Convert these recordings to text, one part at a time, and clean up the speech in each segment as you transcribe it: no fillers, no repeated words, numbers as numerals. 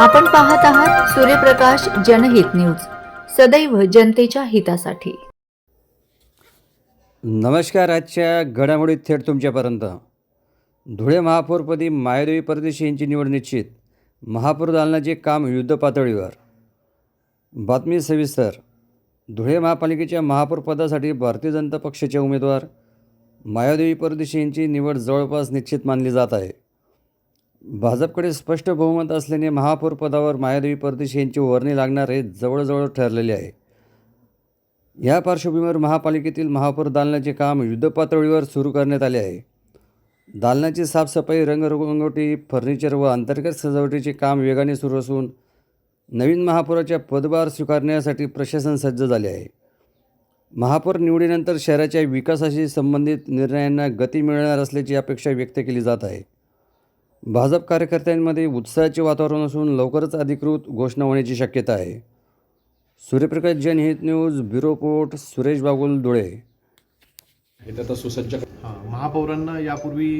आपण पाहत आहात सूर्यप्रकाश जनहित न्यूज, सदैव जनतेच्या हितासाठी। नमस्कार। आजच्या घडामोडीत थेट तुमच्यापर्यंत। धुळे महापौरपदी मायादेवी परदेशी यांची निवड निश्चित। महापौर दालनाचे काम युद्धपातळीवर। बातमी सविस्तर। धुळे महापालिकेच्या महापौर पदासाठी भारतीय जनता पक्षाचे उमेदवार मायादेवी परदेशी यांची निवड जवळपास निश्चित मानली जात आहे। भाजपकडे स्पष्ट बहुमत असल्याने महापौर पदावर मायादेवी परदेशी यांची वर्णी लागणार हे जवळजवळ ठरलेले आहे। या पार्श्वभूमीवर महापालिकेतील महापौर दालनाचे काम युद्धपातळीवर सुरू करण्यात आले आहे। दालनाची साफसफाई, रंगरंगोटी, फर्निचर व अंतर्गत सजावटीचे काम वेगाने सुरू असून नवीन महापौराच्या पदभार स्वीकारण्यासाठी प्रशासन सज्ज झाले आहे। महापौर निवडीनंतर शहराच्या विकासाशी संबंधित निर्णयांना गती मिळणार असल्याची अपेक्षा व्यक्त केली जात आहे। भाजप कार्यकर्त्यांमध्ये उत्साहाचे वातावरण असून लवकरच अधिकृत घोषणा होण्याची शक्यता आहे। सूर्यप्रकाश जनहित news, bureau report, Suresh Bagul, Dhule. आता सुसज्ज महापौरांना यापूर्वी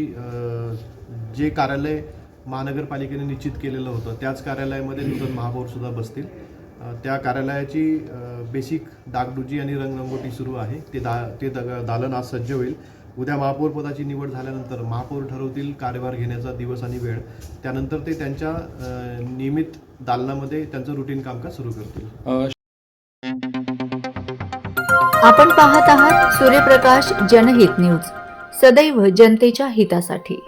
जे कार्यालय महानगरपालिकेने निश्चित केलेलं होतं त्याच कार्यालयामध्ये नूतन महापौर सुद्धा बसतील। त्या कार्यालयाची बेसिक डागडुजी आणि रंगरंगोटी सुरू आहे। ते दालन आज सज्ज होईल। उद्या महापौर पदाची निवड झाल्यानंतर महापौर ठरवतील कार्यभार घेण्याचा दिवस आणि वेळ। त्यानंतर ते त्यांच्या नियमित दालनामध्ये त्यांचं रुटीन कामकाज सुरू करतील। आपण पाहत आहात सूर्यप्रकाश जनहित न्यूज, सदैव जनतेच्या हितासाठी।